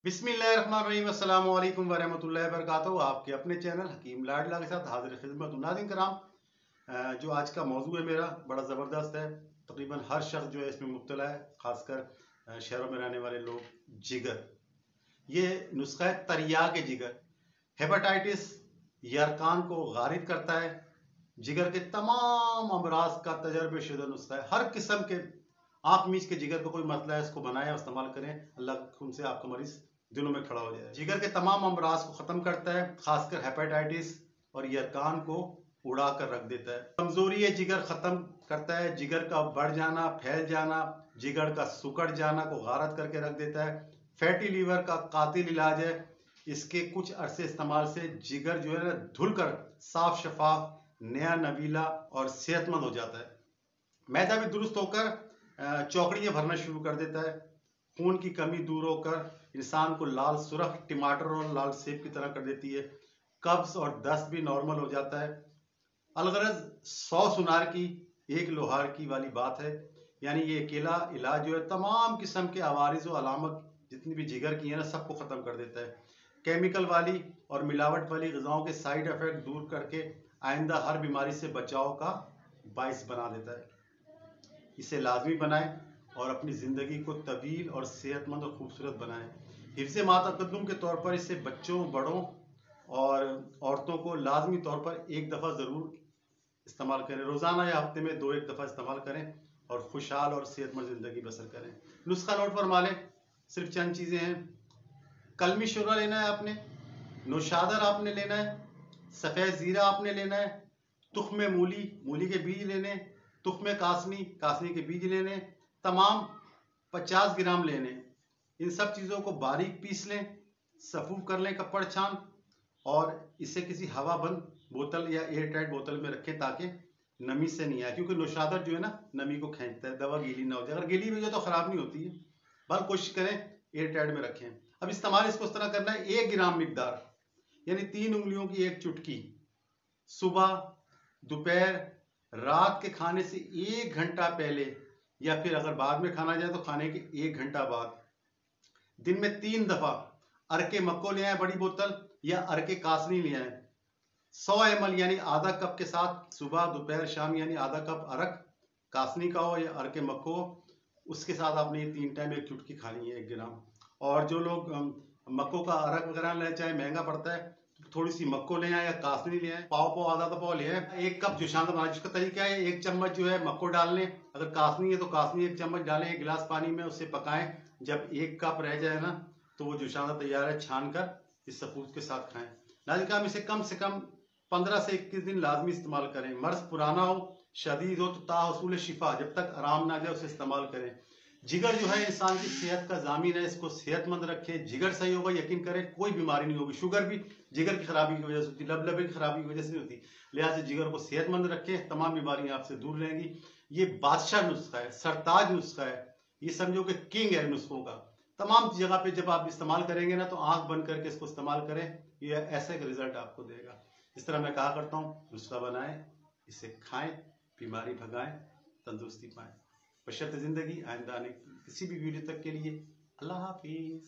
बिस्मिल्लाहिर्रहमानिर्रहीम अस्सलाम वालेकुम वरहमतुल्लाहि वबरकातुहू। आपके अपने चैनल हकीम लाडला के साथ हाजिर खिदमत हूं। नाज़रीन कराम, जो आज का मौजू है मेरा बड़ा ज़बरदस्त है। तकरीबन हर शख्स जो है इसमें मुब्तला है, ख़ासकर शहरों में रहने वाले लोग। जिगर, ये नुस्खा है तरियाक जिगर। हेपेटाइटिस यरकान को गारिद करता है। जिगर के तमाम अमराज का तजर्बे शुदा नुस्खा है। हर किस्म के आंख मीच के जिगर को कोई मसला है, इसको बनाएं और इस्तेमाल करें। अल्लाह उनसे आपका मरीज दिनों में खड़ा हो जाए। जिगर के तमाम अमराज को ख़त्म करता है, खासकर हेपेटाइटिस और यरकान को उड़ा कर रख देता है। कमजोरी है जिगर ख़त्म करता है। जिगर का बढ़ जाना, फैल जाना, जिगर का सुकड़ जाना को गारत करके रख देता है। फैटी लीवर का कातिल इलाज है। इसके कुछ अरसे इस्तेमाल से जिगर जो है ना धुल कर साफ शफाफ, नया, नवीला और सेहतमंद हो जाता है। मैदा भी दुरुस्त होकर चौकड़ियाँ भरना शुरू कर देता है। खून की कमी दूर होकर इंसान को लाल सुरख टमाटर और लाल सेब की तरह कर देती है। कब्ज और दस्त भी नॉर्मल हो जाता है। अलगरज 100 सुनार की 1 लोहार की वाली बात है। यानी ये अकेला इलाज जो है तमाम किस्म के अवारिज और अलामत जितनी भी जिगर की है ना, सबको ख़त्म कर देता है। केमिकल वाली और मिलावट वाली ग़िज़ाओं के साइड इफ़ेक्ट दूर करके आइंदा हर बीमारी से बचाव का बाइस बना देता है। इसे लाजमी बनाएं और अपनी ज़िंदगी को तवील और सेहतमंद और खूबसूरत बनाएं। हिफ्ज़ मातक़द्दुम के तौर पर इसे बच्चों, बड़ों और औरतों को लाजमी तौर पर एक दफ़ा ज़रूर इस्तेमाल करें। रोज़ाना या हफ्ते में 2-1 दफ़ा इस्तेमाल करें और खुशहाल और सेहतमंद ज़िंदगी बसर करें। नुस्खा नोट फरमा लें, सिर्फ चंद चीज़ें हैं। कलमी शुरा लेना है आपने, नौशादर आपने लेना है, सफ़ेद ज़ीरा आपने लेना है, तुख्म मूली, मूली के बीज लेने, तुख्म कासनी, कासनी के बीज लेने, तमाम 50 ग्राम लेने। इन सब चीज़ों को बारीक पीस लें, सफ़ूफ कर लें कपड़ छान, और इसे किसी हवा बंद बोतल या एयर टाइट बोतल में रखें ताकि नमी से नहीं आए, क्योंकि नौशादर जो है ना नमी को खींचता है। दवा गीली ना हो जाए, अगर गीली हो जाए तो ख़राब नहीं होती है। बस कोशिश करें एयर टाइट में रखें। अब इस्तेमाल इसको इस तरह करना है, 1 ग्राम मिकदार यानी 3 उंगलियों की 1 चुटकी, सुबह, दोपहर, रात के खाने से 1 घंटा पहले, या फिर अगर बाद में खाना जाए तो खाने के 1 घंटा बाद, दिन में 3 दफा अरके मक्को ले आए बड़ी बोतल, या अरके कासनी ले आए 100 ml यानी आधा कप के साथ, सुबह, दोपहर, शाम, यानी आधा कप अरक कासनी का हो या अरके मक्को हो, उसके साथ आपने ये 3 टाइम 1 चुटकी खानी है, 1 ग्राम। और जो लोग मक्को का अरक वगैरह ले, चाहे महंगा पड़ता है, थोड़ी सी मक्को ले आए या कासनी ले आए, पाव आधा पाव ले आए। 1 कप जुशांदा बनाना, जिसका तरीका है 1 चम्मच जो है मक्को डाल लें, अगर कासनी है तो कासनी 1 चम्मच डालें, 1 गिलास पानी में उसे पकाएं। जब 1 कप रह जाए ना तो वो जुशांदा तैयार है, छान कर इस सफूत के साथ खाएं। नाज़रीन हम इसे कम से कम 15 से 21 दिन लाजमी इस्तेमाल करें। मर्ज पुराना हो, शदीद हो तो ताहसूल शिफा, जब तक आराम ना जाए उसे इस्तेमाल करें। जिगर जो है इंसान की सेहत का जामिन है, इसको सेहतमंद रखें। जिगर सही होगा, यकीन करें कोई बीमारी नहीं होगी। शुगर भी जिगर की खराबी की वजह से होती है, लबलबे की खराबी की वजह से नहीं होती। लिहाजा जिगर को सेहतमंद रखें, तमाम बीमारियां आपसे दूर रहेंगी। ये बादशाह नुस्खा है, सरताज नुस्खा है, ये समझो कि किंग है नुस्खों का। तमाम जगह पे जब आप इस्तेमाल करेंगे ना तो आंख बंद करके इसको इस्तेमाल करें, ये ऐसे एक रिजल्ट आपको देगा। इस तरह मैं कहा करता हूँ, नुस्खा बनाएं, इसे खाएं, बीमारी भगाएं, तंदुरुस्ती पाएं। बशर्ते जिंदगी। आइंदा आने किसी भी वीडियो तक के लिए अल्लाह हाफिज।